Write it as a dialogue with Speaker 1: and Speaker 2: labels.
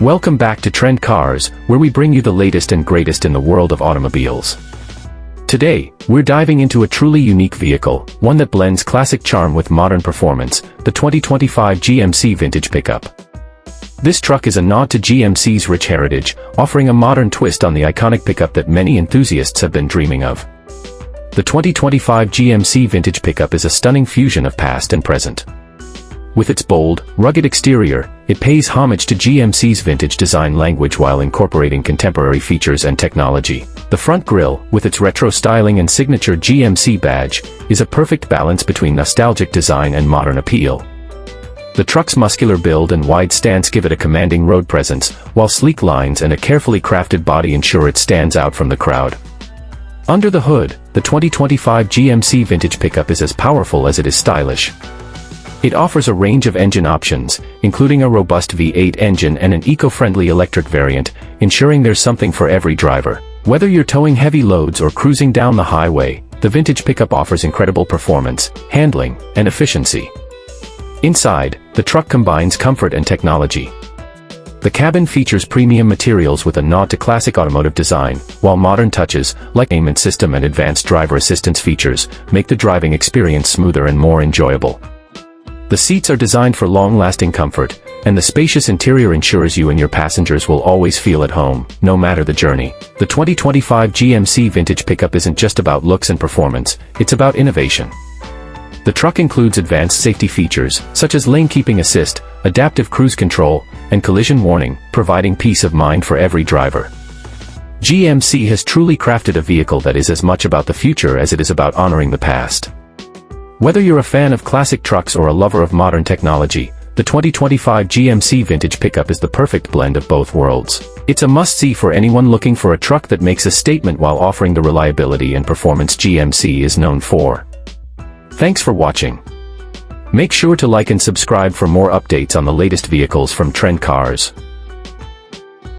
Speaker 1: Welcome back to Trend Cars, where we bring you the latest and greatest in the world of automobiles. Today, we're diving into a truly unique vehicle, one that blends classic charm with modern performance, the 2025 GMC Vintage Pickup. This truck is a nod to GMC's rich heritage, offering a modern twist on the iconic pickup that many enthusiasts have been dreaming of. The 2025 GMC Vintage Pickup is a stunning fusion of past and present. With its bold, rugged exterior, it pays homage to GMC's vintage design language while incorporating contemporary features and technology. The front grille, with its retro styling and signature GMC badge, is a perfect balance between nostalgic design and modern appeal. The truck's muscular build and wide stance give it a commanding road presence, while sleek lines and a carefully crafted body ensure it stands out from the crowd. Under the hood, the 2025 GMC Vintage Pickup is as powerful as it is stylish. It offers a range of engine options, including a robust V8 engine and an eco-friendly electric variant, ensuring there's something for every driver. Whether you're towing heavy loads or cruising down the highway, the Vintage Pickup offers incredible performance, handling, and efficiency. Inside, the truck combines comfort and technology. The cabin features premium materials with a nod to classic automotive design, while modern touches, like infotainment system and advanced driver assistance features, make the driving experience smoother and more enjoyable. The seats are designed for long-lasting comfort, and the spacious interior ensures you and your passengers will always feel at home, no matter the journey. The 2025 GMC Vintage Pickup isn't just about looks and performance, it's about innovation. The truck includes advanced safety features, such as lane keeping assist, adaptive cruise control, and collision warning, providing peace of mind for every driver. GMC has truly crafted a vehicle that is as much about the future as it is about honoring the past. Whether you're a fan of classic trucks or a lover of modern technology, the 2025 GMC Vintage Pickup is the perfect blend of both worlds. It's a must-see for anyone looking for a truck that makes a statement while offering the reliability and performance GMC is known for. Thanks for watching. Make sure to like and subscribe for more updates on the latest vehicles from Trend Cars.